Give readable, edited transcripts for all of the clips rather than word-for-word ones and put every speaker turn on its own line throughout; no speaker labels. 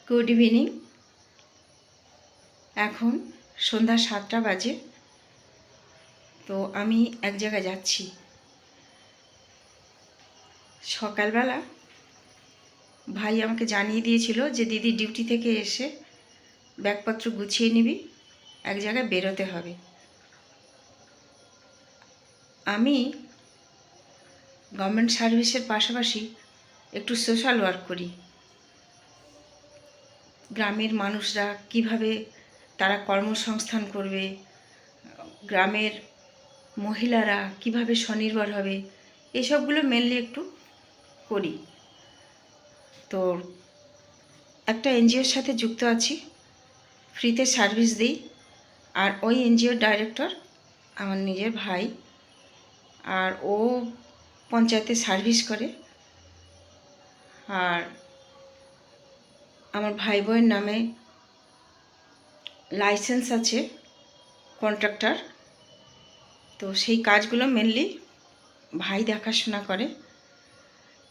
Good evening. এখন সন্ধ্যা 7টা বাজে। তো আমি এক জায়গায় যাচ্ছি। সকালবেলা ভাই আমাকে জানিয়ে দিয়েছিল যে দিদি ডিউটি থেকে এসে ব্যাগপত্র গুছিয়ে নিবি, এক জায়গায় বেরোতে হবে। আমি গভর্নমেন্ট সার্ভিসের পাশাপাশি একটু সোশ্যাল ওয়ার্ক করি। গ্রামের মানুষরা কিভাবে তারা কর্মসংস্থান করবে, গ্রামের মহিলারা কিভাবে স্বনির্ভর হবে, এসবগুলো মেনলি একটু করি। তো একটা এনজিওর সাথে যুক্ত আছি, ফ্রিতে সার্ভিস দিই। আর ওই এনজিওর ডাইরেক্টর আমার নিজের ভাই, আর ও পঞ্চায়েতে সার্ভিস করে। আর আমার ভাই বোনের নামে লাইসেন্স আছে কন্ট্রাক্টর। তো সেই কাজগুলো মেনলি ভাই দেখাশোনা করে।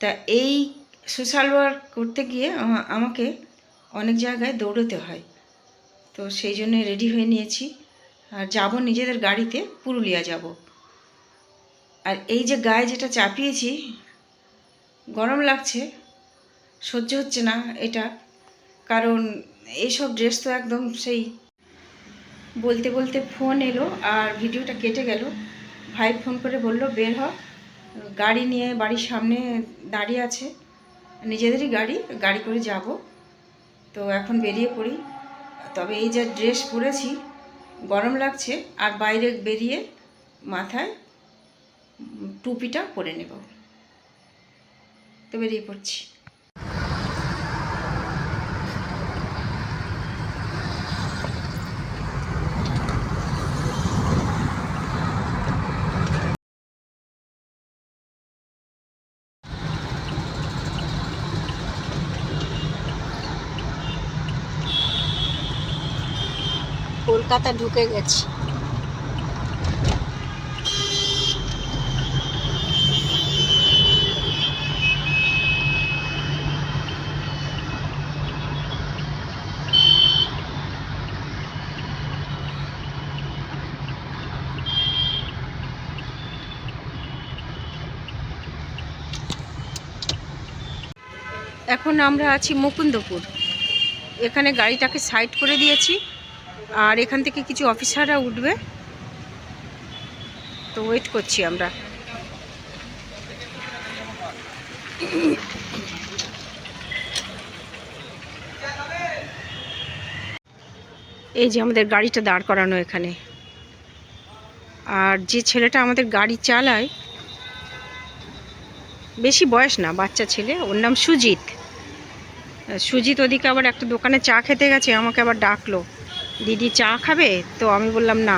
তা এই সোশ্যাল ওয়ার্ক করতে গিয়ে আমাকে অনেক জায়গায় দৌড়তে হয়। তো সেই জন্য রেডি হয়ে নিয়েছি, আর যাব নিজেদের গাড়িতে পুরুলিয়া যাব। আর এই যে গায়ে যেটা চাপিয়েছি, গরম লাগছে, সহ্য হচ্ছে না এটা। কারণ এইসব ড্রেস তো একদম সেই বলতে বলতে ফোন এলো আর ভিডিওটা কেটে গেল। ভাই ফোন করে বলল বের হ, গাড়ি নিয়ে বাড়ির সামনে দাঁড়িয়ে আছে, নিজেদেরই গাড়ি করে যাব। তো এখন বেরিয়ে পড়ি। তবে এই যে ড্রেস পরেছি, গরম লাগছে, আর বাইরে বেরিয়ে মাথায় টুপিটা পরে নেব। তো বেরিয়ে পড়ছি। কলকাতা ঢুকে গেছি। এখন আমরা আছি মুকুন্দপুর। এখানে গাড়িটাকে সাইড করে দিয়েছি, আর এখান থেকে কিছু অফিসাররা উঠবে। তো ওয়েট করছি আমরা। এই যে আমাদের গাড়িটা দাঁড় করানো এখানে। আর যে ছেলেটা আমাদের গাড়ি চালায়, বেশি বয়স না, বাচ্চা ছেলে, ওর নাম সুজিত। সুজিত ওদিকে আবার একটা দোকানে চা খেতে গেছে, আমাকে আবার ডাকলো, দিদি চা খাবে? তো আমি বললাম না।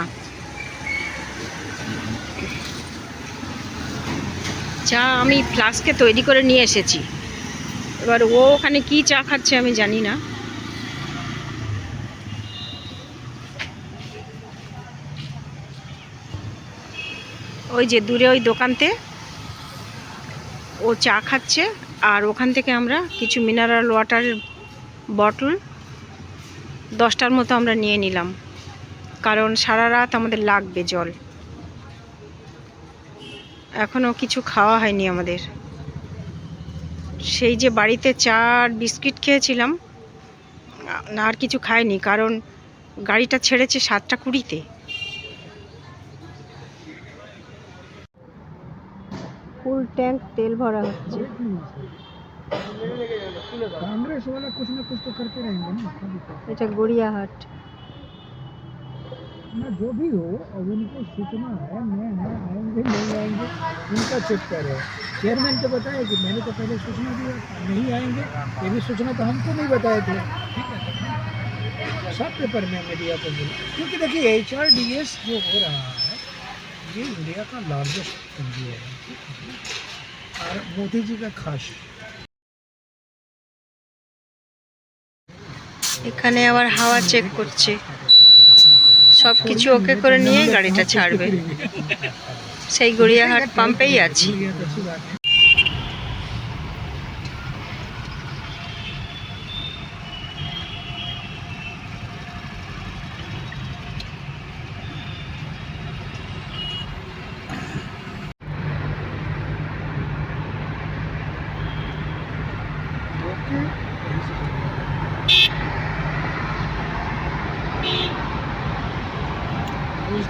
চা আমি ফ্লাস্কে তৈরি করে নিয়ে এসেছি। এবার ও ওখানে কি চা খাচ্ছে আমি জানি না। ওই যে দূরে ওই দোকানতে ও চা খাচ্ছে, আর ওখান থেকে আমরা কিছু মিনারেল ওয়াটারের বটল 10টার মতো আমরা নিয়ে নিলাম, কারণ সারা রাত আমাদের লাগবে জল। এখনও কিছু খাওয়া হয়নি আমাদের। সেই যে বাড়িতে চা আর বিস্কিট খেয়েছিলাম, না আর কিছু খাইনি, কারণ গাড়িটা ছেড়েছে 7টা 20-তে। ফুল ট্যাঙ্ক তেল ভরা হচ্ছে। कांग्रेस वाला कुछ ना कुछ तो करते रहेंगे ना। এটা গড়িয়াহাট ना, जो भी हो, अब उनको सूचना है, मैं है आएंगे नहीं आएंगे उनका चक्कर है। चेयरमैन को बताया कि मैंने तो पहले सूचना दिया नहीं आएंगे, ये भी सूचना तो हमको नहीं बताए थे। सब पेपर में मीडिया को मिला, क्योंकि देखिए HRDS जो हो रहा है ये इंडिया का लार्जेस्ट एनजीओ है और मोदी जी का खास। এখানে আবার হাওয়া চেক করছে, সব কিছু ওকে করে নিয়ে গাড়িটা ছাড়বে। সেই গড়িয়াহাট পাম্পেই আছি।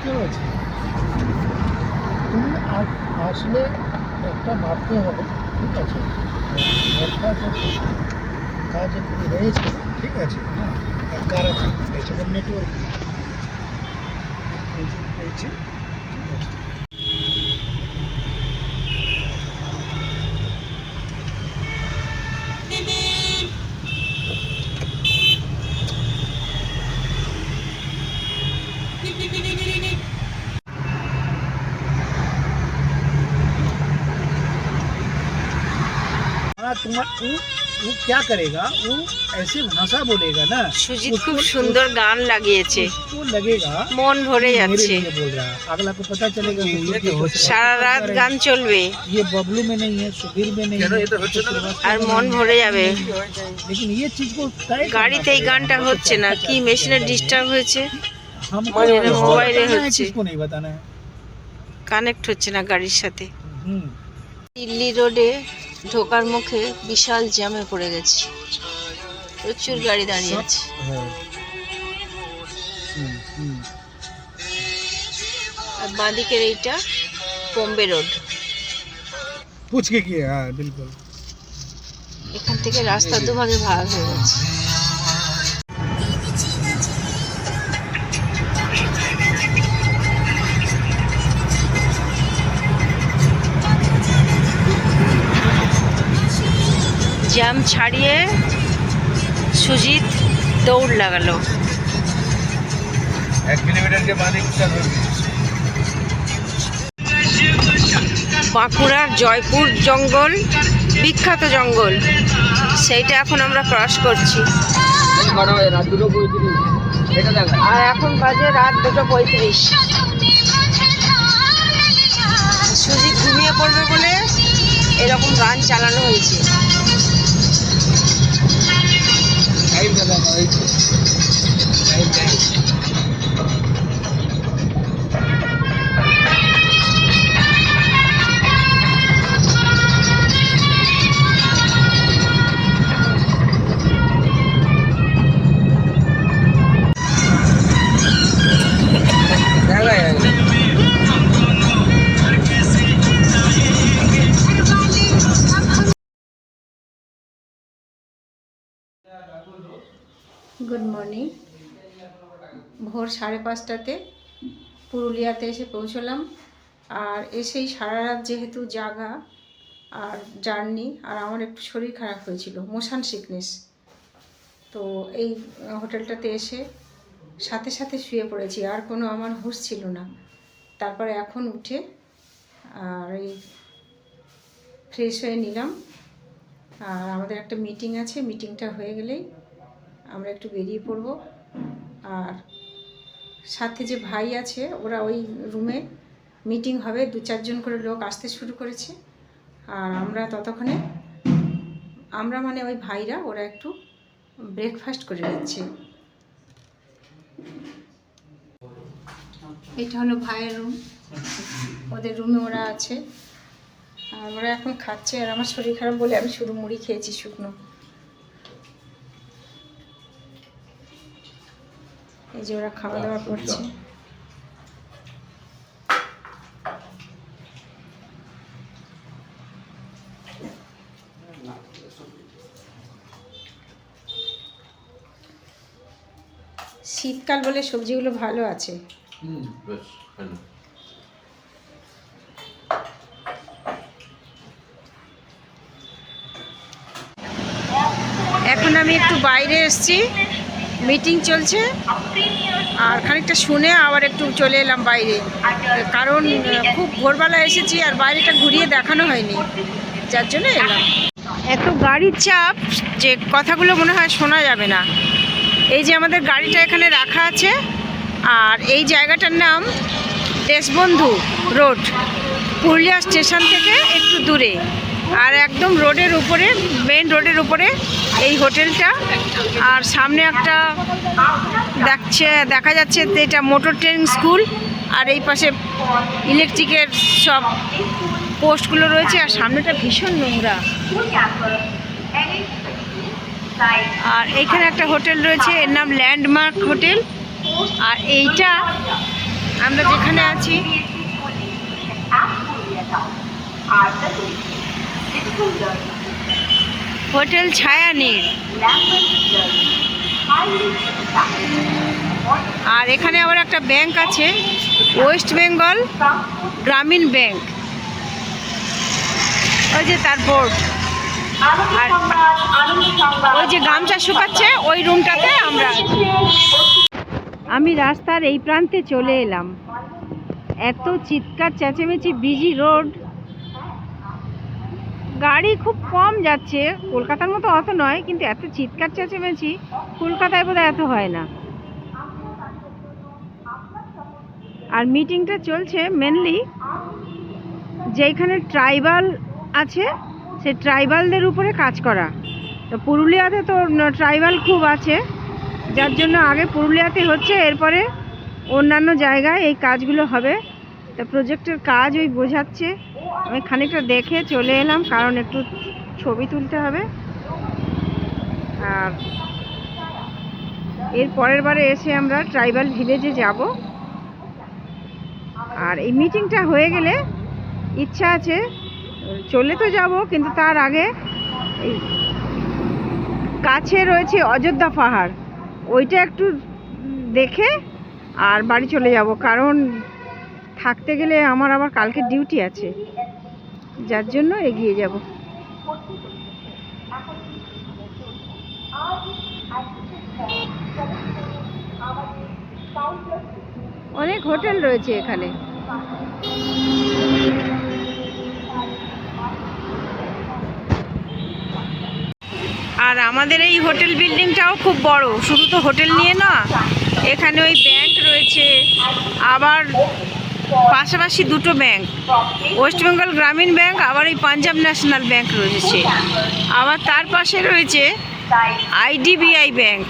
বুঝতে পারছি। তুমি আসলে একটা ভাবতে হবে, ঠিক আছে? কাজ একটু রয়েছে, ঠিক আছে? হ্যাঁ, কারা পেয়েছে নেটওয়ার্ক পেয়েছে, ঠিক আছে? वो क्या करेगा, वो ऐसे भाषा बोलेगा ना,
সুজিত খুব সুন্দর গান লাগিয়েছে,
उसको लगेगा
মন ভরে
मेरे
যাচ্ছে।
लिए बोल रहा है, अगला को पता चलेगा
সারা রাত গান চলবে
ये बबलू में नहीं है, सुधीर में नहीं है,
আর মন ভরে যাবে।
लेकिन ये चीज को तय करना
গাড়িতে এই
पड़ेगा,
গানটা
हमको
হচ্ছে না,
पता
কি
चलना
মেশিনের
चाहिए।
ডিস্টার্ব হয়েছে,
हमको
মানে
किसको
মোবাইলে
बताना है,
হচ্ছে,
किसको नहीं बताना है।
কানেক্ট হচ্ছে না গাড়ির সাথে।
हम्म,
দিল্লি রোডে ঢোকার মুখে বিশাল জ্যামে পড়ে গেছে, প্রচুর গাড়ি দাঁড়িয়ে
सब
আছে।
है।
আর বাঁদিকের এইটা বোম্বে রোড।
पूछ के किया, हाँ बिल्कुल।
এখান থেকে রাস্তা দুভাগে ভাগ হয়ে গেছে। জ্যাম ছাড়িয়ে সুজিত দৌড় লাগালো।
1 किलोमीटर के बाद
বাঁকুড়ার জয়পুর জঙ্গল, বিখ্যাত জঙ্গল, সেইটা এখন আমরা ক্রস করছি। আর এখন বাজে রাত 2:35। সুজিত ঘুমিয়ে পড়বে বলে এরকম গান চালানো হয়েছে। Good morning. ভোর 5:30টাতে পুরুলিয়াতে এসে পৌঁছলাম। আর এসেই সারা রাত যেহেতু জাগা আর জার্নি, আর আমার একটু শরীর খারাপ হয়েছিল, মোশন সিকনেস, তো এই হোটেলটাতে এসে সাথে সাথে শুয়ে পড়েছি, আর কোনো আমার হুঁশ ছিল না। তারপরে এখন উঠে আর এই ফ্রেশ হয়ে নিলাম। আর আমাদের একটা মিটিং আছে, মিটিংটা হয়ে গেলেই আমরা একটু বেরিয়ে পড়ব। আর সাথে যে ভাই আছে, ওরা ওই রুমে মিটিং হবে, 2-4 জন করে লোক আসতে শুরু করেছে। আর আমরা ততক্ষণে মানে ওই ভাইরা ওরা একটু ব্রেকফাস্ট করে নিচ্ছে। এটা হলো ভাইয়ের রুম, ওদের রুমে ওরা আছে, আর ওরা এখন খাচ্ছে। আর আমার শরীর খারাপ বলে আমি শুধু মুড়ি খেয়েছি শুকনো। এই যে ওরা খাওয়া দাওয়া করছে। শীতকাল বলে সবজিগুলো ভালো আছে। এখন আমি একটু বাইরে এসেছি, মিটিং চলছে, আর খানিকটা শুনে আবার একটু চলে এলাম বাইরে, কারণ খুব ভোরবেলা এসেছি আর বাইরেটা ঘুরিয়ে দেখানো হয়নি, যার জন্য এলাম। এত গাড়ির চাপ যে কথাগুলো মনে হয় শোনা যাবে না। এই যে আমাদের গাড়িটা এখানে রাখা আছে, আর এই জায়গাটার নাম দেশবন্ধু রোড, পুরুলিয়া স্টেশন থেকে একটু দূরে, আর একদম রোডের উপরে, মেন রোডের উপরে এই হোটেলটা। আর সামনে একটা দেখা যাচ্ছে এটা মোটর ট্রেনিং স্কুল, আর এই পাশে ইলেকট্রিকের সব পোস্টগুলো রয়েছে, আর সামনেটা ভীষণ নোংরা। আর এইখানে একটা হোটেল রয়েছে, এর নাম ল্যান্ডমার্ক হোটেল। আর এইটা আমরা যেখানে আছি হোটেল ছায়ানীর, আর এখানে আবার একটা ব্যাংক আছে, ওয়েস্ট বেঙ্গল গ্রামীণ ব্যাংক, ওই যে তার বোর্ড। আর ওই যে গামছা শুকাচ্ছে ওই রুমটাতে আমরা আছি। আমি রাস্তার এই প্রান্তে চলে এলাম। এত চিৎকার চেঁচেমেচি, বিজি রোড, গাড়ি খুব কম যাচ্ছে, কলকাতার মতো অত নয়, কিন্তু এত চিৎকার চেঁচেমেচি কলকাতায় বোধহয় এত হয় না। আর মিটিংটা চলছে মেনলি যেখানে ট্রাইবাল আছে সে ট্রাইবালদের উপরে কাজ করা। তো পুরুলিয়াতে তো ট্রাইবাল খুব আছে, যার জন্য আগে পুরুলিয়াতে হচ্ছে, এরপরে অন্যান্য জায়গায় এই কাজগুলো হবে। তা প্রজেক্টের কাজ ওই বোঝাচ্ছে, আমি খানিকটা দেখে চলে এলাম কারণ একটু ছবি তুলতে হবে। আর এর পরের বারে এসে আমরা ট্রাইবাল ভিলেজে যাব। আর এই মিটিংটা হয়ে গেলে ইচ্ছা আছে চলে তো যাব, কিন্তু তার আগে এই কাছে রয়েছে অযোধ্যা পাহাড়, ওইটা একটু দেখে আর বাড়ি চলে যাব, কারণ থাকতে গেলে আমার আবার কালকে ডিউটি আছে, যার জন্য এগিয়ে যাব। অনেক হোটেল রয়েছে এখানে। আর আমাদের এই হোটেল বিল্ডিংটাও খুব বড়, শুধু তো হোটেল নিয়ে না, এখানে ওই ব্যাংক রয়েছে, আবার পাশাপাশি দুটো ব্যাংক, ওয়েস্ট বেঙ্গল গ্রামীণ ব্যাংক, আবার এই পাঞ্জাব ন্যাশনাল ব্যাংক রয়েছে, আবার তার পাশে রয়েছে IDBI ব্যাংক।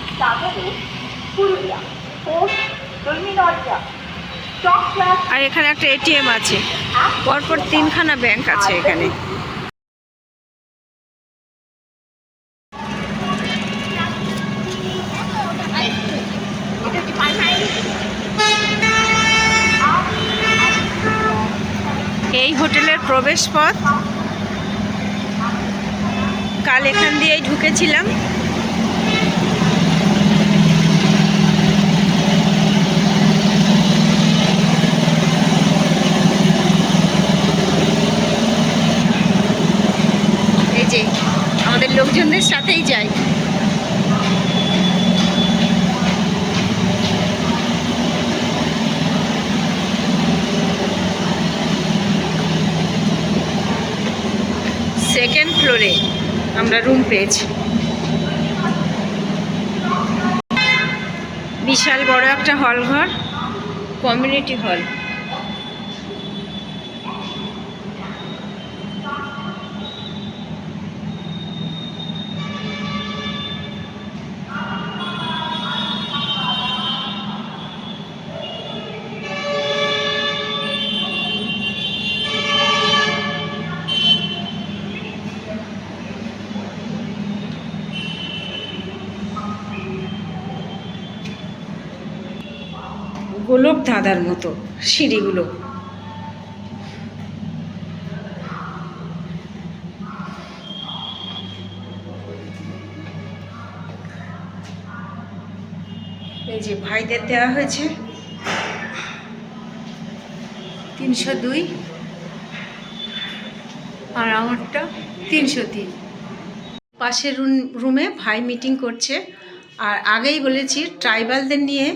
আর এখানে একটা ATM আছে, পরপর 3খানা ব্যাংক আছে এখানে। এই হোটেলের প্রবেশ পথ, কাল এখান দিয়েই ঢুকেছিলাম। এই যে আমাদের লোকজনদের সাথেই যাই। সেকেন্ড ফ্লোরে আমরা রুম পেয়েছি। বিশাল বড় একটা হল ঘর, কমিউনিটি হল। গোলক ধাঁধার মতো সিঁড়িগুলো। এই যে ভাইদের দেওয়া হয়েছে 302, আর আমারটা 303। পাশের রুমে ভাই মিটিং করছে, আর আগেই বলেছি ট্রাইবালদের নিয়ে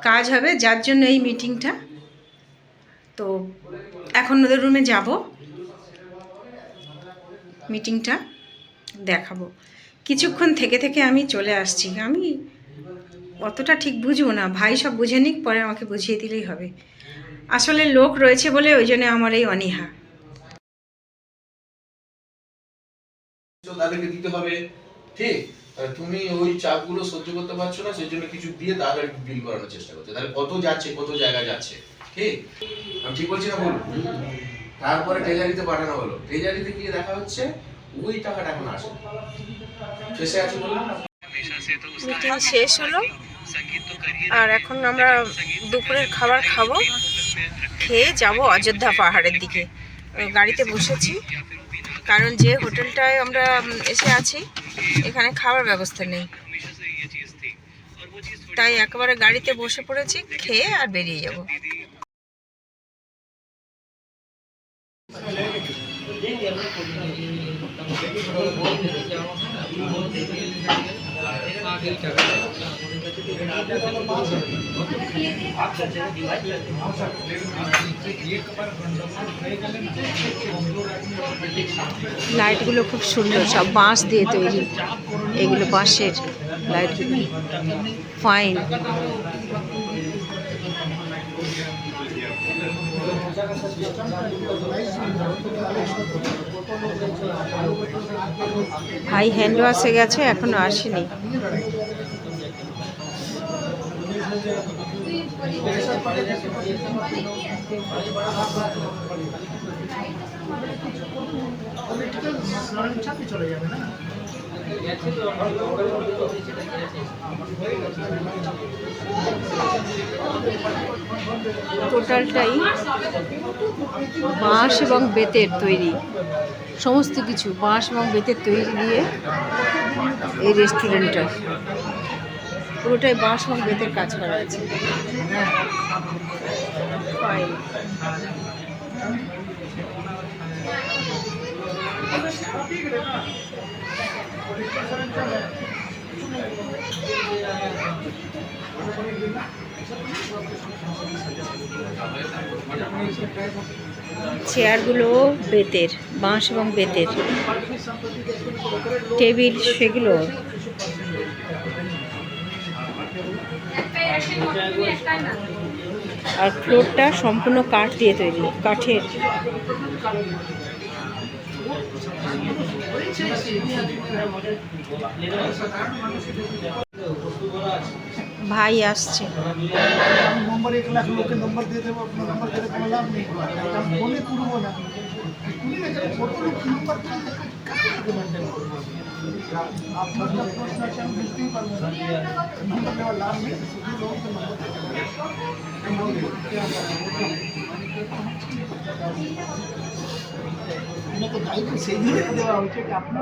কাজ হবে, যার জন্য এই মিটিংটা। তো এখন ওদের রুমে যাব, মিটিংটা দেখাবো। কিছুক্ষণ থেকে থেকে আমি চলে আসছি, আমি অতটা ঠিক বুঝবো না, ভাই সব বুঝে নিক, পরে আমাকে বুঝিয়ে দিলেই হবে। আসলে লোক রয়েছে বলে ওই জন্য আমার এই অনীহা।
তাদেরকে দিতে হবে, ঠিক? তুমি ওই চাপগুলো সহ্য করতে পারছো না, সেই জন্য কিছু দিয়ে তাড়াতাড়ি বিল করানোর চেষ্টা করছো। তাহলে কত যাচ্ছে, কত জায়গা যাচ্ছে, ঠিক? আমি ঠিক বলছি না বলুন? তারপরে ট্রেজারিতে পাঠানো হলো, ট্রেজারিতে গিয়ে দেখা হচ্ছে ওই টাকাটা এখন আসে, শেষে আছে বললাম না।
মিটিং শেষ হলো, আর এখন আমরা দুপুরের খাবার খাবো, খেয়ে যাব অযোধ্যা পাহাড়ের দিকে। গাড়িতে বসেছি, কারণ যে হোটেলটায় আমরা এসে আছি এখানে খাবার ব্যবস্থা নেই, তাই একেবারে গাড়িতে বসে পড়েছি, খেয়ে আর বেরিয়ে যাব। লাইটগুলো খুব সুন্দর, সব বাঁশ দিয়ে তৈরি, এগুলো বাঁশের লাইটগুলো, ফাইন। ভাই হ্যান্ড ওয়াশে গেছে, এখনো আসেনি।
চলে যাবে না।
টোটালটাই বাঁশ এবং বেতের তৈরি, সমস্ত কিছু বাঁশ এবং বেতের তৈরি দিয়ে এই রেস্টুরেন্টটা পুরোটাই বাঁশ এবং বেতের কাজ করা আছে। ফাইন। চেয়ারগুলো বেতের, বাঁশ এবং বেতের, টেবিল সেগুলো। আর ফ্লোরটা সম্পূর্ণ কাঠ দিয়ে তৈরি, কাঠের। ভাই আসছে।
नंबर 1 लाख लोग के नंबर दे देबो, अपना नंबर दे देबो, लाभ नहीं हुआ। हम बोले पूर्व ना कुनी ना करे फोटो नंबर का मेंटेन करो। आप मतलब प्रश्न से हम बुझते ही पारबो नंबर लेवा लाभ नहीं, सभी लोग के नंबर को दायित्व से ही देवा उचित कि अपना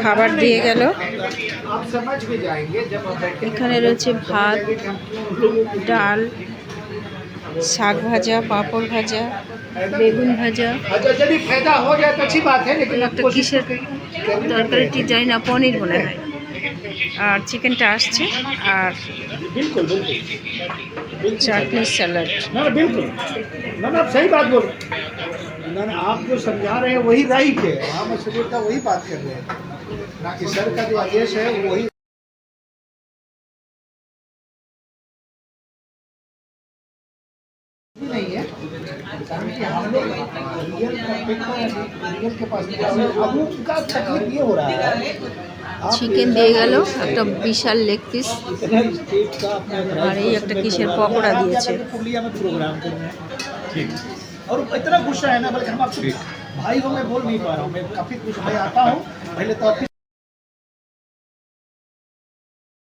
খাবার দিয়ে গেল।
आप समझ भी जाएंगे जब आप
এখানে রয়েছে ভাত, ডাল, শাক ভাজা, পাঁপড় ভাজা, বেগুন ভাজা।
अच्छा यदि फायदा हो जाए तो अच्छी बात है, लेकिन
একটা কিসের তরকারিটি জানি না, পনির মনে হয়। আর চিকেনটা আসছে, আর
बिल्कुल
চাটনি, স্যালাড।
ना बिल्कुल ना आप सही बात बोल ना आप जो समझा रहे हैं वही राइट है। हम सुबह का वही बात कर रहे हैं ना कि सर का जो आदेश है वही नहीं है। कारण कि हम लोग रियल के पास अब उनका तकलीफ ये हो रहा है।
চিকেন দিয়ে গেল, একটা বিশাল লেগ পিস,
स्टेट का अपना
আর এই একটা কিসের পকোড়া দিয়েছে।
पुलिया में प्रोग्राम कर रहे हैं ठीक, और इतना गुस्सा है ना, बल्कि हम आपको भाई को मैं बोल नहीं पा रहा हूँ, मैं काफ़ी खुश, मैं आता हूँ पहले तो